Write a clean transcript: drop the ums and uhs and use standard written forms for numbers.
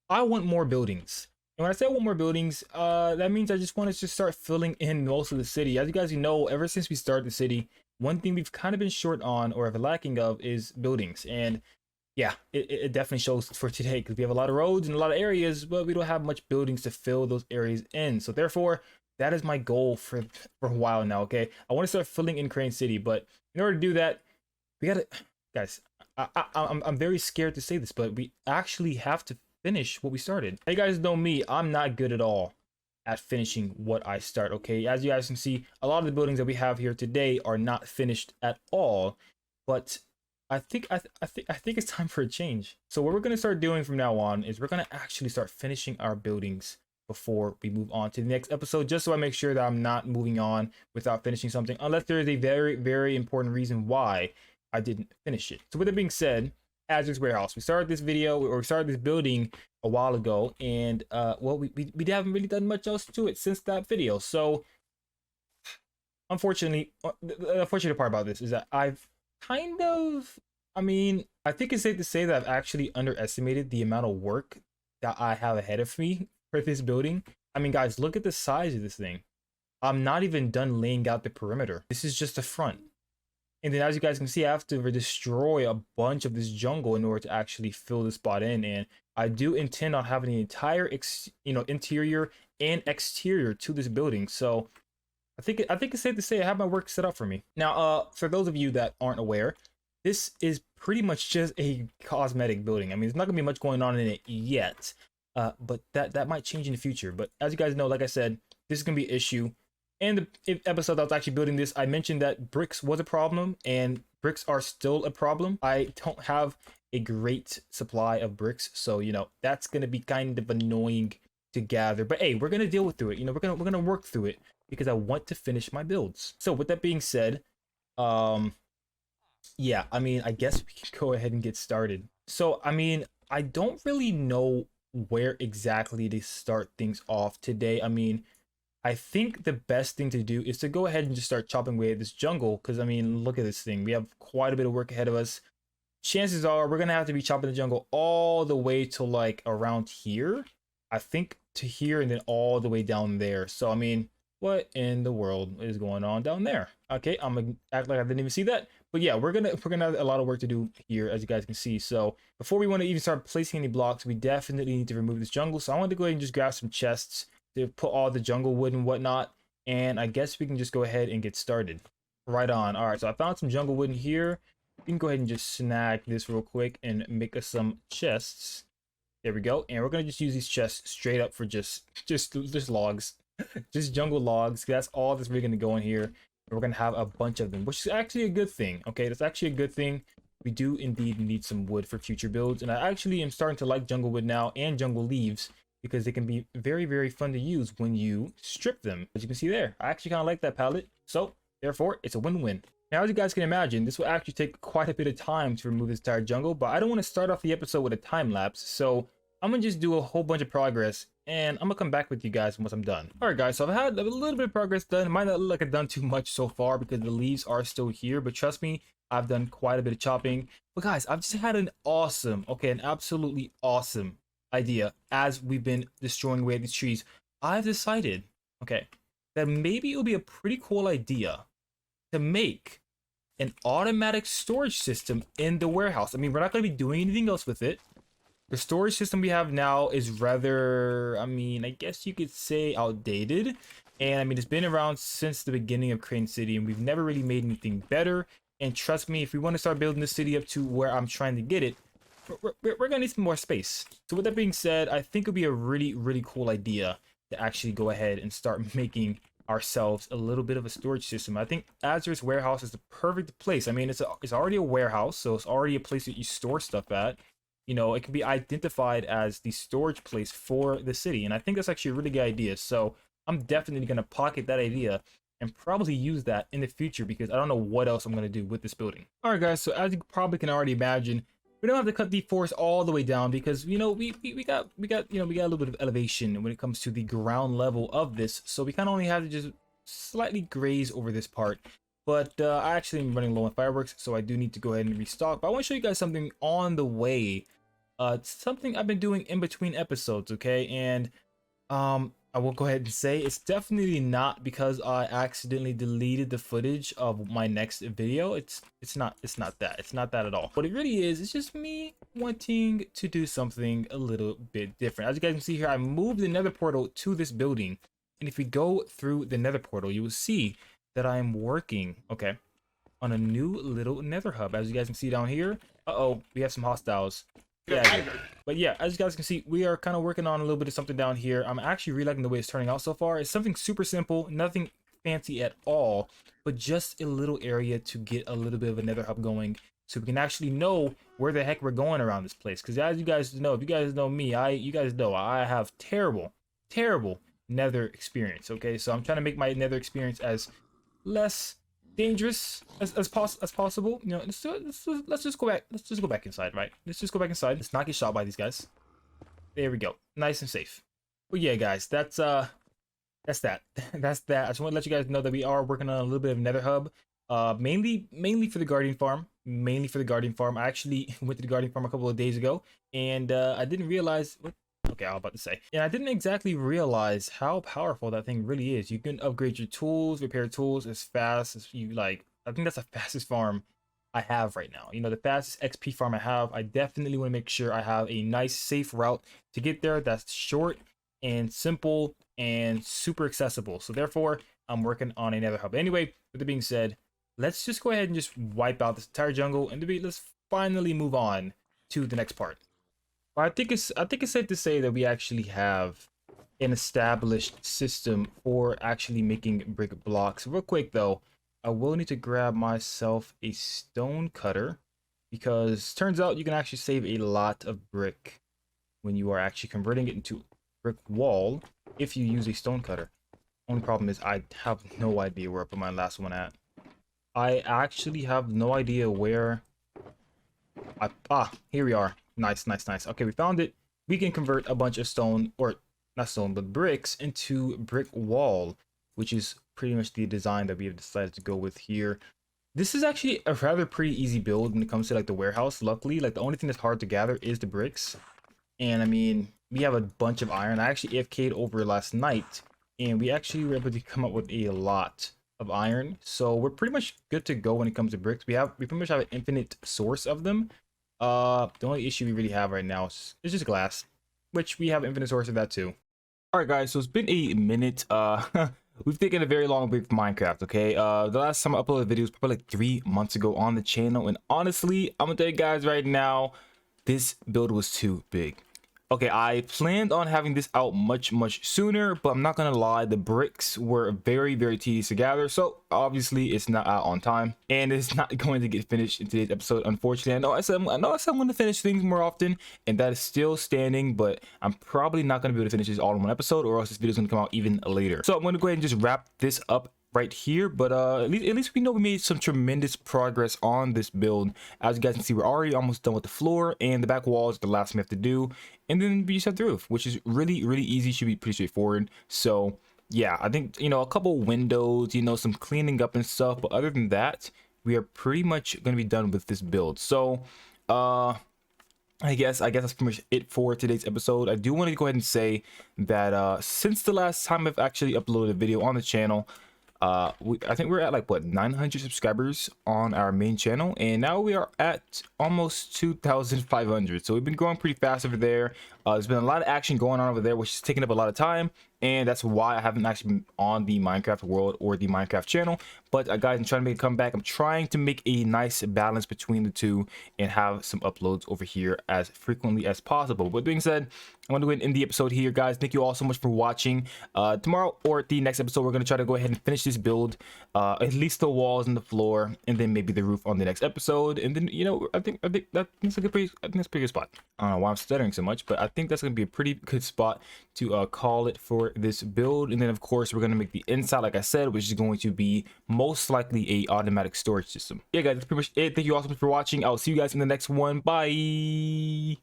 I want more buildings. And when I say I want more buildings, that means I just want to just start filling in most of the city. As you guys know, ever since we started the city, one thing we've kind of been short on or have a lacking of is buildings. And yeah, it definitely shows for today because we have a lot of roads and a lot of areas, but we don't have much buildings to fill those areas in. So therefore, that is my goal for a while now. Okay, I want to start filling in Crane City, but in order to do that, we gotta, guys. I'm very scared to say this, but we actually have to finish what we started. You guys know me, I'm not good at all at finishing what I start. Okay, as you guys can see, a lot of the buildings that we have here today are not finished at all, but I think it's time for a change. So what we're gonna start doing from now on is we're gonna actually start finishing our buildings before we move on to the next episode, just so I make sure that I'm not moving on without finishing something, unless there is a very, very important reason why I didn't finish it. So with that being said, Azouros warehouse, we started this video or we started this building a while ago, and well, we haven't really done much else to it since that video. So unfortunately, the unfortunate part about this is that I've kind of, I mean, I think it's safe to say that I've actually underestimated the amount of work that I have ahead of me for this building. I mean, guys, look at the size of this thing. I'm not even done laying out the perimeter. This is just the front. And then as you guys can see, I have to destroy a bunch of this jungle in order to actually fill the spot in. And I do intend on having the entire interior and exterior to this building. So I think it's safe to say I have my work set up for me. Now, for those of you that aren't aware, this is pretty much just a cosmetic building. I mean, there's not gonna be much going on in it yet, but that might change in the future. But as you guys know, like I said, this is gonna be an issue. And the episode that I was actually building this, I mentioned that bricks was a problem, and bricks are still a problem. I don't have a great supply of bricks, so that's gonna be kind of annoying to gather. But hey, we're gonna deal through it. We're gonna work through it because I want to finish my builds. So with that being said, yeah, I mean, I guess we can go ahead and get started. So I mean, I don't really know where exactly to start things off today. I mean, I think the best thing to do is to go ahead and just start chopping away at this jungle. Because, I mean, look at this thing. We have quite a bit of work ahead of us. Chances are we're going to have to be chopping the jungle all the way to, like, around here. I think to here and then all the way down there. So, I mean, what in the world is going on down there? Okay, I'm going to act like I didn't even see that. But, yeah, we're gonna have a lot of work to do here, as you guys can see. So, before we want to even start placing any blocks, we definitely need to remove this jungle. So, I want to go ahead and just grab some chests to put all the jungle wood and whatnot, and I guess we can just go ahead and get started. Right on. All right, so I found some jungle wood in here. We can go ahead and just snag this real quick and make us some chests. There we go. And we're gonna just use these chests straight up for just logs, just jungle logs. That's all that's really gonna go in here. We're gonna have a bunch of them, which is actually a good thing. Okay, that's actually a good thing. We do indeed need some wood for future builds, and I actually am starting to like jungle wood now and jungle leaves, because they can be very, very fun to use when you strip them. As you can see there, I actually kind of like that palette. So therefore, it's a win-win. Now, as you guys can imagine, this will actually take quite a bit of time to remove this entire jungle, but I don't want to start off the episode with a time lapse. So I'm gonna just do a whole bunch of progress, and I'm gonna come back with you guys once I'm done. All right, guys, so I've had a little bit of progress done. It might not look like I've done too much so far because the leaves are still here, but trust me, I've done quite a bit of chopping. But guys, I've just had an absolutely awesome idea as we've been destroying away these trees. I've decided, okay, that maybe it would be a pretty cool idea to make an automatic storage system in the warehouse. I mean, we're not going to be doing anything else with it. The storage system we have now is rather, I mean, I guess you could say outdated. And I mean, it's been around since the beginning of Crane City, and we've never really made anything better. And trust me, if we want to start building the city up to where I'm trying to get it, we're gonna need some more space. So with that being said, I think it would be a really, really cool idea to actually go ahead and start making ourselves a little bit of a storage system. I think Azouros warehouse is the perfect place. I mean, it's already a warehouse, so it's already a place that you store stuff at. It can be identified as the storage place for the city, and I think that's actually a really good idea. So I'm definitely gonna pocket that idea and probably use that in the future, because I don't know what else I'm gonna do with this building. All right, guys. So as you probably can already imagine, we don't have to cut the forest all the way down because we got a little bit of elevation when it comes to the ground level of this, so we kind of only have to just slightly graze over this part. But I actually am running low on fireworks, so I do need to go ahead and restock. But I want to show you guys something on the way It's something I've been doing in between episodes, okay? And I will go ahead and say it's definitely not because I accidentally deleted the footage of my next video. It's not that at all. What it really is, it's just me wanting to do something a little bit different. As you guys can see here, I moved the nether portal to this building. And if we go through the nether portal, you will see that I'm working, okay, on a new little nether hub. As you guys can see down here, uh-oh, we have some hostiles. Yeah, but yeah, as you guys can see, we are kind of working on a little bit of something down here. I'm actually really liking the way it's turning out so far. It's something super simple, nothing fancy at all, but just a little area to get a little bit of a nether hub going, so we can actually know where the heck we're going around this place. Because as you guys know, if you guys know me, you guys know I have terrible nether experience. Okay, so I'm trying to make my nether experience as less dangerous as possible. You know, let's just go back. Let's just go back inside, right? Let's just go back inside. Let's not get shot by these guys. There we go. Nice and safe. But yeah, guys, that's that. That's that. I just want to let you guys know that we are working on a little bit of nether hub. Mainly for the guardian farm. Mainly for the guardian farm. I actually went to the guardian farm a couple of days ago, and I didn't realize what. Okay, I was about to say. And I didn't exactly realize how powerful that thing really is. You can upgrade your tools, repair tools as fast as you like. I think that's the fastest farm I have right now. You know, the fastest XP farm I have. I definitely want to make sure I have a nice, safe route to get there that's short and simple and super accessible. So therefore, I'm working on another hub. Anyway, with that being said, let's just go ahead and just wipe out this entire jungle and let's finally move on to the next part. I think it's safe to say that we actually have an established system for actually making brick blocks. Real quick though, I will need to grab myself a stone cutter, because turns out you can actually save a lot of brick when you are actually converting it into brick wall if you use a stone cutter. Only problem is I have no idea where I put my last one at. I actually have no idea where here we are. Nice. Okay, we found it. We can convert a bunch of stone, or not stone, but bricks into brick wall, which is pretty much the design that we have decided to go with here. This is actually a rather pretty easy build when it comes to like the warehouse. Luckily, like the only thing that's hard to gather is the bricks. And I mean, we have a bunch of iron. I actually AFK'd over last night, and we actually were able to come up with a lot of iron. So we're pretty much good to go when it comes to bricks. We pretty much have an infinite source of them. The only issue we really have right now is just glass, which we have infinite source of that too. All right, guys, so it's been a minute. We've taken a very long break from Minecraft, okay? The last time I uploaded videos probably like 3 months ago on the channel, and honestly, I'm gonna tell you guys right now, this build was too big. Okay, I planned on having this out much sooner, but I'm not gonna lie, the bricks were very tedious to gather, so obviously it's not out on time, and it's not going to get finished in today's episode. Unfortunately, I know I said I'm going to finish things more often, and that is still standing, but I'm probably not going to be able to finish this all in one episode, or else this video is going to come out even later. So I'm going to go ahead and just wrap this up right here, but at least we know we made some tremendous progress on this build. As you guys can see, we're already almost done with the floor, and the back wall is the last thing we have to do, and then we just have the roof, which is really easy. Should be pretty straightforward. So yeah, I think, you know, a couple windows, you know, some cleaning up and stuff, but other than that, we are pretty much going to be done with this build. So I guess that's pretty much it for today's episode. I do want to go ahead and say that since the last time I've actually uploaded a video on the channel, I think we're at like what, 900 subscribers on our main channel, and now we are at almost 2,500. So we've been growing pretty fast over there. There's been a lot of action going on over there, which is taking up a lot of time, and that's why I haven't actually been on the Minecraft world or the Minecraft channel. But guys, I'm trying to make a comeback. I'm trying to make a nice balance between the two and have some uploads over here as frequently as possible. With that being said, I want to go ahead and end the episode here, guys. Thank you all so much for watching. Tomorrow or the next episode, we're going to try to go ahead and finish this build, at least the walls and the floor, and then maybe the roof on the next episode. And then, you know, I think that's a pretty good spot. I don't know why I'm stuttering so much, but I think that's going to be a pretty good spot to call it for this build. And then of course we're going to make the inside, like I said, which is going to be most likely a automatic storage system. Yeah, guys, that's pretty much it. Thank you all so much for watching. I'll see you guys in the next one. Bye.